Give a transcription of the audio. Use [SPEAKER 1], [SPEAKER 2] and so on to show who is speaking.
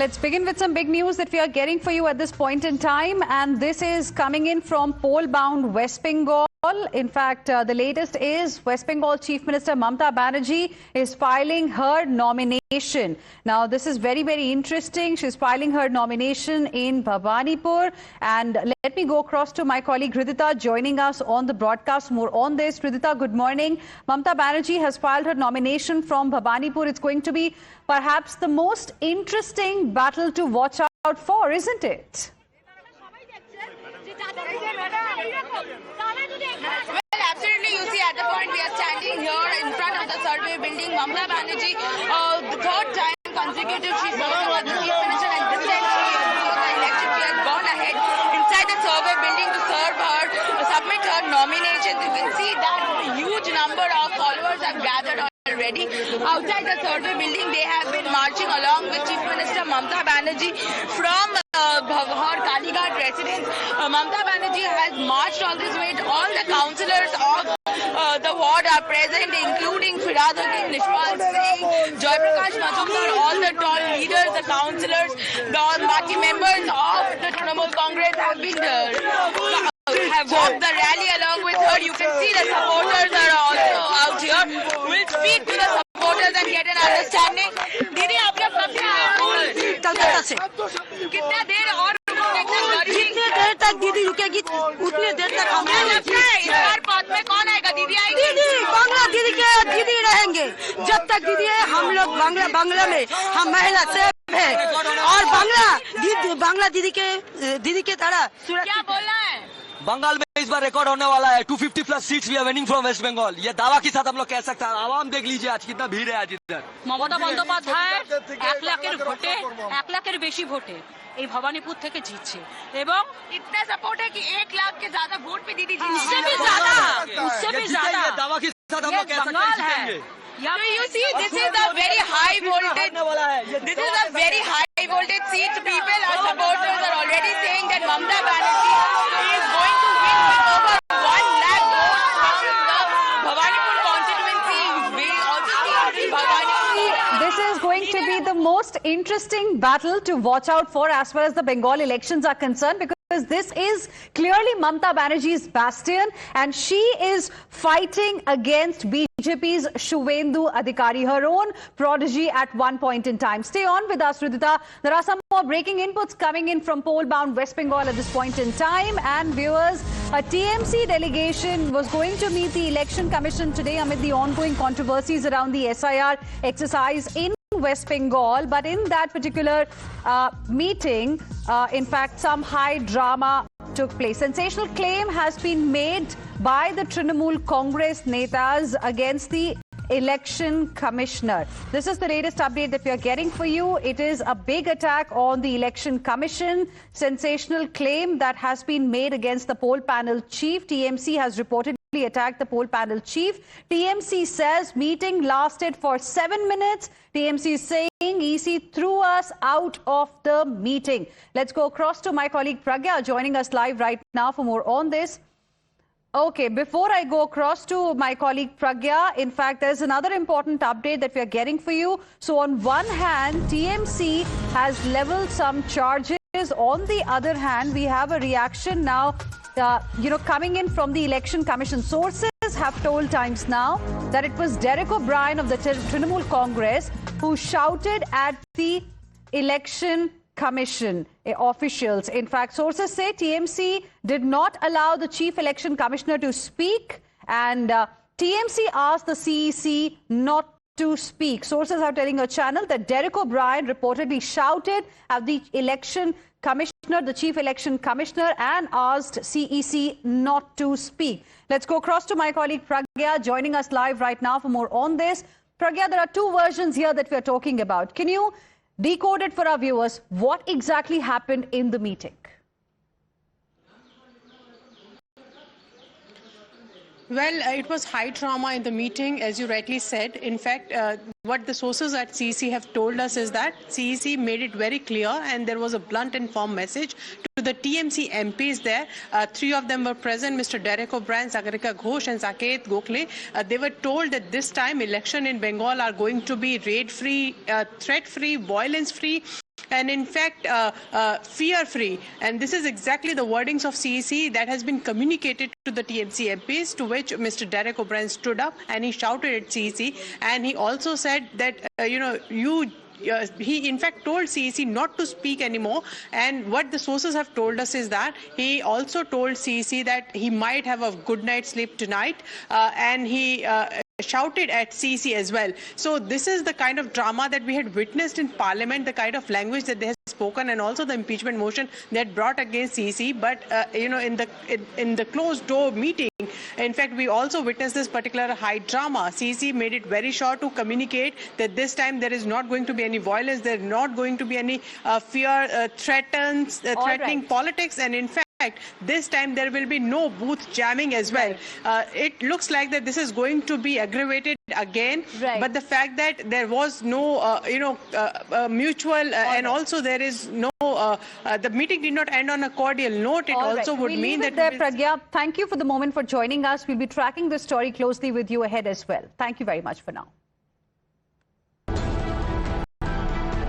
[SPEAKER 1] Let's begin with some big news that we are getting for you at this point in time, and this is coming in from poll-bound West Bengal. In fact, the latest is West Bengal Chief Minister Mamata Banerjee is filing her nomination. Now, this is very, very interesting. She's filing her nomination in Bhabanipur. And let me go across to my colleague Ridhita joining us on the broadcast. More on this. Ridhita, good morning. Mamata Banerjee has filed her nomination from Bhabanipur. It's going to be perhaps the most interesting battle to watch out for, isn't it?
[SPEAKER 2] Well, absolutely. You see, at the point we are standing here in front of the survey building, Mamata Banerjee, the third time consecutive she's serving as the Chief Minister, and this time before the election she has gone ahead inside the survey building to submit her nomination. You can see that a huge number of followers have gathered already. Outside the survey building, they have been marching along with Chief Minister Mamata Banerjee from her Kalighat residence. Mamata Banerjee has marched all this way. All the councillors of the ward are present, including Firaduddin, Nishpal Singh, Joy Prakash Majumdar, all the tall leaders, the councillors, the party members of the Trinamool Congress have walked the rally along with her. You can see the supporters are also out here. We'll speak to the supporters and get an understanding. Didi, आपने कलकत्ता से कितना देर और जितनी देर तक दीदी रुकेगी उतनी देर तक हमें लगता है इस बार पद में कौन आएगा? दीदी आएगी। दीदी बांग्ला दीदी के दीदी रहेंगे जब तक दीदी है। हम लोग बांग्ला में हम महिला सेव है और बांग्ला दीदी के तरह क्या बोलना है?
[SPEAKER 3] बंगाल में इस बार रिकॉर्ड होने वाला है। 250 plus seats we are winning from West Bengal. ये दावा के साथ हम लोग कह सकते हैं। आवाम देख लीजिए आज कितना भीड़ है। आज इधर
[SPEAKER 4] মমতা বন্দ্যোপাধ্যায় 1 লাখের বেশি ভোটে এই ভবানীপুর থেকে জিতছে এবং
[SPEAKER 2] इतना सपोर्ट है कि 1 लाख के ज्यादा वोट पे दीदी
[SPEAKER 4] उससे भी ज्यादा
[SPEAKER 3] दावा के साथ हम लोग कह सकते हैं।
[SPEAKER 2] So you see, this is a very high voltage. This is a very high voltage seat. People, our supporters are already saying that Mamata Banerjee is going to win with over 1 lakh votes from the Bhabanipur constituency. We also see Bhabanipur.
[SPEAKER 1] This is going to be the most interesting battle to watch out for as far as the Bengal elections are concerned, because this is clearly Mamata Banerjee's bastion, and she is fighting against BJP's Shuvendu Adhikari, her own prodigy at one point in time. Stay on with us, Ridhita. There are some more breaking inputs coming in from poll-bound West Bengal at this point in time. And viewers, a TMC delegation was going to meet the Election Commission today amid the ongoing controversies around the SIR exercise in West Bengal. But in that particular meeting, in fact, some high drama took place. Sensational claim has been made by the Trinamool Congress netas against the Election Commissioner. This is the latest update that we are getting for you. It is a big attack on the Election Commission. Sensational claim that has been made against the poll panel chief. TMC has reportedly attacked the poll panel chief. TMC says meeting lasted for 7 minutes. TMC is saying EC threw us out of the meeting. Let's go across to my colleague Pragya joining us live right now for more on this. Okay, before I go across to my colleague Pragya, in fact, there's another important update that we are getting for you. So on one hand, TMC has leveled some charges. On the other hand, we have a reaction now, coming in from the Election Commission. Sources have told Times Now that it was Derek O'Brien of the Trinamool Congress who shouted at the Election Commission officials. In fact, sources say TMC did not allow the Chief Election Commissioner to speak, and TMC asked the CEC not to speak. Sources are telling a channel that Derek O'Brien reportedly shouted at the Election Commissioner, the Chief Election Commissioner, and asked CEC not to speak. Let's go across to my colleague Pragya joining us live right now for more on this. Pragya, there are two versions here that we're talking about. Can you decode it for our viewers? What exactly happened in the meeting?
[SPEAKER 5] Well, it was high trauma in the meeting, as you rightly said. In fact, what the sources at CEC have told us is that CEC made it very clear, and there was a blunt and firm message to the TMC MPs there. 3 of them were present, Mr. Derek O'Brien, Sagarika Ghosh and Saket Gokhale. They were told that this time election in Bengal are going to be raid-free, threat-free, violence-free, and in fact fear-free. And this is exactly the wordings of CEC that has been communicated to the TMC MPs, to which Mr. Derek O'Brien stood up and he shouted at CEC, and he also said that he in fact told CEC not to speak anymore, and what the sources have told us is that he also told CEC that he might have a good night's sleep tonight, and he shouted at CEC as well. So this is the kind of drama that we had witnessed in Parliament, the kind of language that they have spoken, and also the impeachment motion that brought against CEC. But in the closed door meeting, in fact, we also witnessed this particular high drama. CEC made it very sure to communicate that this time there is not going to be any violence, there is not going to be any threatening politics, and in fact, this time there will be no booth jamming as well. It looks like that this is going to be aggravated again, but the fact that there was no mutual and also there is no the meeting did not end on a cordial note. It also would mean that
[SPEAKER 1] Pragya, thank you for the moment for joining us. We'll be tracking this story closely with you ahead as well. Thank you very much for now.